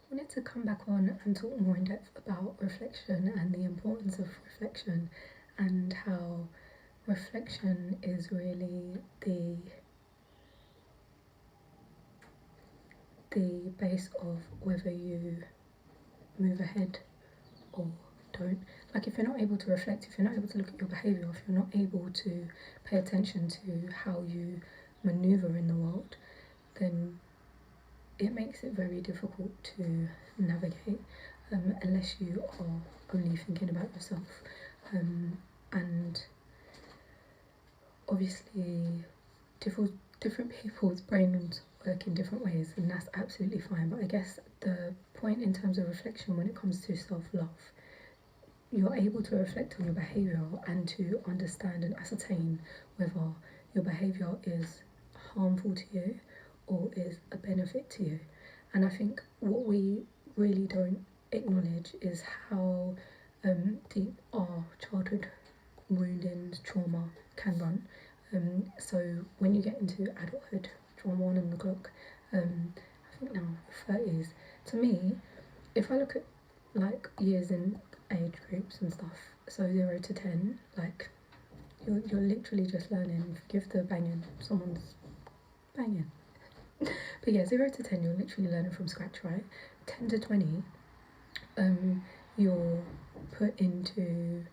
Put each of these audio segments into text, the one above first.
wanted to come back on and talk more in depth about reflection and the importance of reflection, and how reflection is really the base of whether you move ahead or don't. Like, if you're not able to reflect, if you're not able to look at your behaviour, if you're not able to pay attention to how you maneuver in the world, then it makes it very difficult to navigate, unless you are only thinking about yourself. And obviously, different people's brains work in different ways, and that's absolutely fine. But I guess the point in terms of reflection when it comes to self-love, you're able to reflect on your behaviour and to understand and ascertain whether your behaviour is harmful to you or is a benefit to you. And I think what we really don't acknowledge is how deep our childhood wounding trauma can run. So when you get into adulthood, trauma on the clock, I think now 30s, to me, if I look at like years in age groups and stuff, so 0 to 10, like you're literally just learning. Forgive the banging, someone's banging. But yeah, 0 to 10, you're literally learning from scratch, right? 10 to 20, you're put into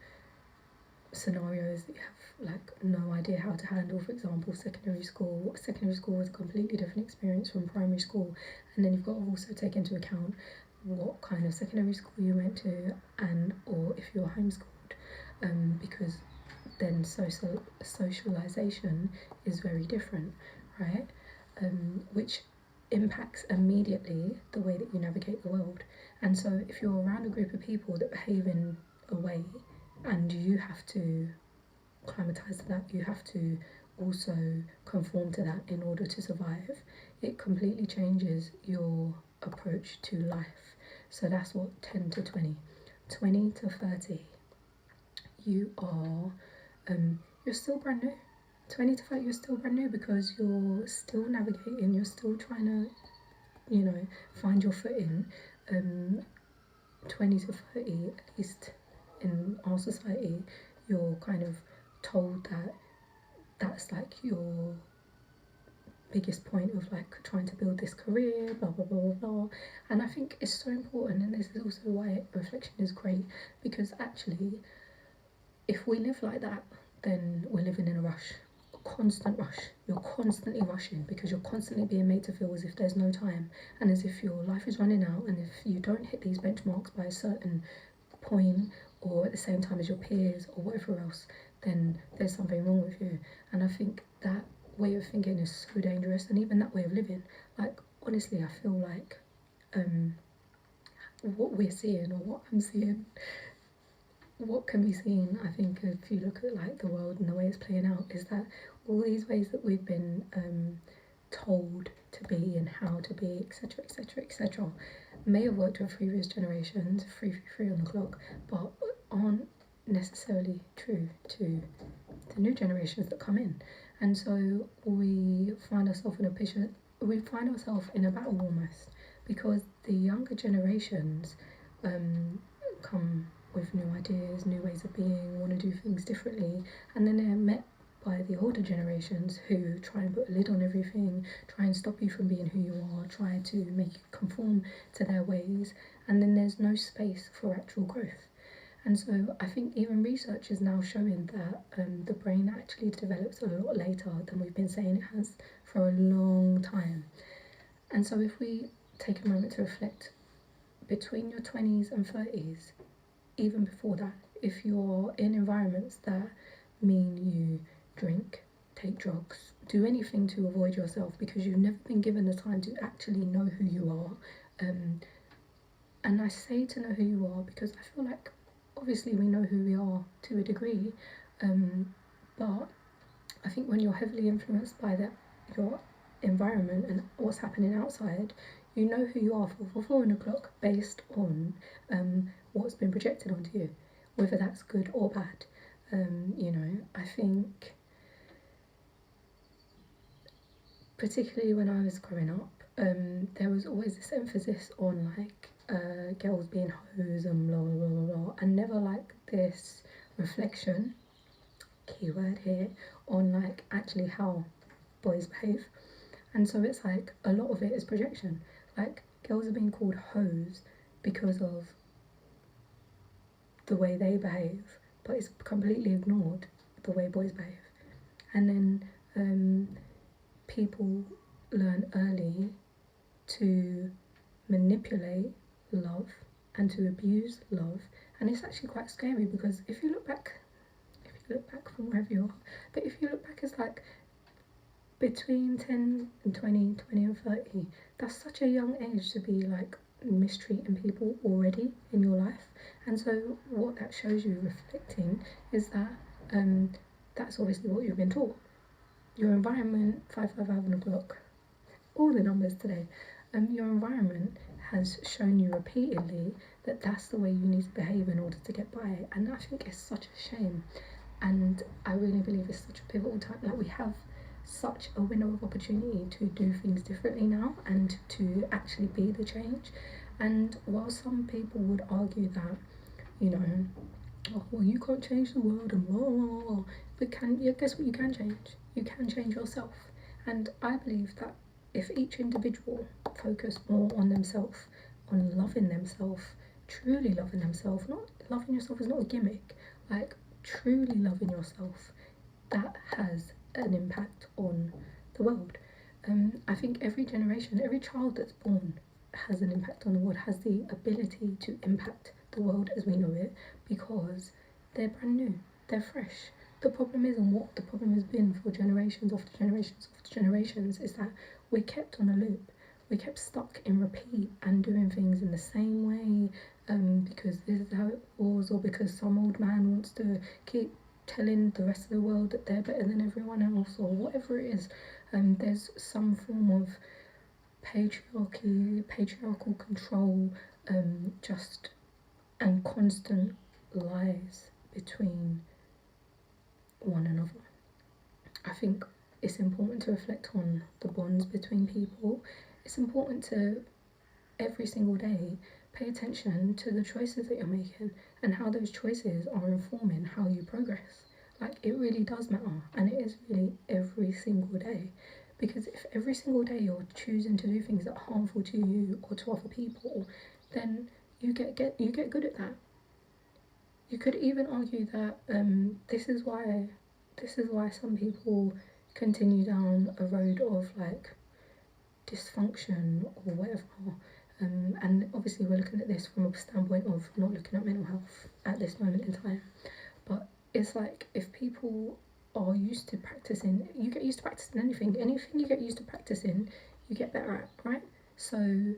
scenarios that you have like no idea how to handle. For example, secondary school was a completely different experience from primary school, and then you've got to also take into account what kind of secondary school you went to, and or if you're homeschooled, because then socialization is very different, right? Which impacts immediately the way that you navigate the world. And so if you're around a group of people that behave in a way, and you have to acclimatise to that, you have to also conform to that in order to survive, it completely changes your approach to life. So that's what 10 to 20. 20 to 30, you are you're still brand new. 20 to 30, you're still brand new because you're still navigating, you're still trying to, find your footing. 20 to 30, at least in our society, you're kind of told that that's like your biggest point of like trying to build this career, blah blah blah blah blah. And I think it's so important, and this is also why reflection is great, because actually if we live like that, then we're living in a rush, a constant rush. You're constantly rushing because you're constantly being made to feel as if there's no time, and as if your life is running out, and if you don't hit these benchmarks by a certain point or at the same time as your peers or whatever else, then there's something wrong with you. And I think that way of thinking is so dangerous, and even that way of living, like honestly I feel like what we're seeing, or what I'm seeing, what can be seen, I think, if you look at like the world and the way it's playing out, is that all these ways that we've been told to be and how to be, etc etc etc, may have worked with previous generations, 333 on the clock, but aren't necessarily true to the new generations that come in. And so we find ourselves in a battle almost, because the younger generations come with new ideas, new ways of being, want to do things differently, and then they're met by the older generations who try and put a lid on everything, try and stop you from being who you are, try to make you conform to their ways, and then there's no space for actual growth. And so I think even research is now showing that the brain actually develops a lot later than we've been saying it has for a long time. And so if we take a moment to reflect, between your 20s and 30s, even before that, if you're in environments that mean you drink, take drugs, do anything to avoid yourself because you've never been given the time to actually know who you are, and I say to know who you are because I feel like obviously we know who we are to a degree, but I think when you're heavily influenced by your environment and what's happening outside, you know who you are for 4 o'clock based on what's been projected onto you, whether that's good or bad. I think particularly when I was growing up, there was always this emphasis on like girls being hoes and blah blah blah blah, and never like this reflection, keyword here, on like actually how boys behave. And so it's like a lot of it is projection. Like girls are being called hoes because of the way they behave, but it's completely ignored the way boys behave. And then people learn early to manipulate love and to abuse love, and it's actually quite scary because if you look back from wherever you are, but if you look back, it's like between 10 and 20, 20 and 30, that's such a young age to be like mistreating people already in your life. And so what that shows you reflecting is that that's obviously what you've been taught. Your environment, 555 o'clock, all the numbers today, your environment has shown you repeatedly that that's the way you need to behave in order to get by. And I think it's such a shame. And I really believe it's such a pivotal time. Like, we have such a window of opportunity to do things differently now and to actually be the change. And while some people would argue that, you know, oh, well, you can't change the world and blah, blah, blah, but guess what you can change? You can change yourself. And I believe that if each individual focused more on themselves, on loving themselves, truly loving themselves, not loving yourself is not a gimmick, like truly loving yourself, that has an impact on the world. I think every generation, every child that's born has an impact on the world, has the ability to impact the world as we know it, because they're brand new, they're fresh. The problem is, and what the problem has been for generations after generations after generations, is that we're kept on a loop. We're kept stuck in repeat and doing things in the same way, because this is how it was, or because some old man wants to keep telling the rest of the world that they're better than everyone else, or whatever it is. There's some form of patriarchal control, just and constant lies between one another. I think it's important to reflect on the bonds between people. It's important to, every single day, pay attention to the choices that you're making and how those choices are informing how you progress. Like, it really does matter, and it is really every single day. Because if every single day you're choosing to do things that are harmful to you or to other people, then you get good at that. You could even argue that this is why some people continue down a road of like dysfunction or whatever. And obviously we're looking at this from a standpoint of not looking at mental health at this moment in time. But it's like, if people are used to practicing, you get used to practicing anything you get used to practicing, you get better at, right? So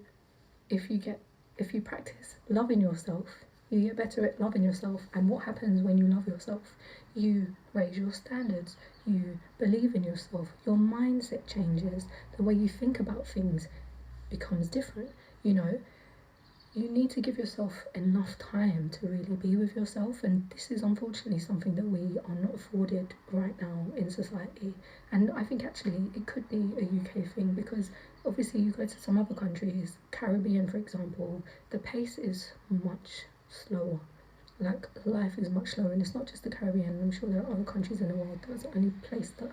if you practice loving yourself, you get better at loving yourself. And what happens when you love yourself? You raise your standards, you believe in yourself, your mindset changes, the way you think about things becomes different. You know, you need to give yourself enough time to really be with yourself, and this is unfortunately something that we are not afforded right now in society. And I think actually it could be a UK thing, because obviously you go to some other countries, Caribbean for example, the pace is much slower. Like, life is much slower, and it's not just the Caribbean. I'm sure there are other countries in the world. That's the only place that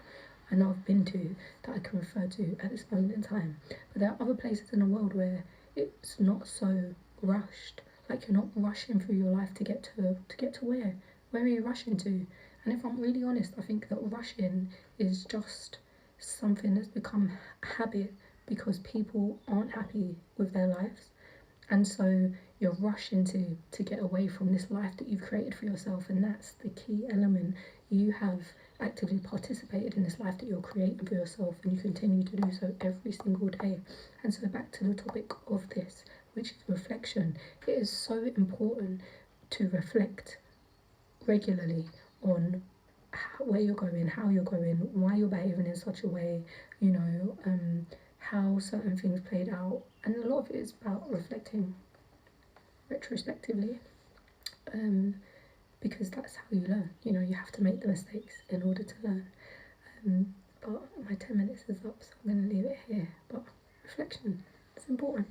I know I've been to that I can refer to at this moment in time. But there are other places in the world where it's not so rushed. Like, you're not rushing through your life to get to where are you rushing to? And if I'm really honest, I think that rushing is just something that's become habit because people aren't happy with their lives, and so you're rushing to get away from this life that you've created for yourself. And that's the key element. You have actively participated in this life that you're creating for yourself, and you continue to do so every single day. And so back to the topic of this, which is reflection. It is so important to reflect regularly on where you're going, how you're going, why you're behaving in such a way, you know, how certain things played out. And a lot of it is about reflecting retrospectively, because that's how you learn. You know, you have to make the mistakes in order to learn. But my 10 minutes is up, so I'm going to leave it here. But reflection. It's important.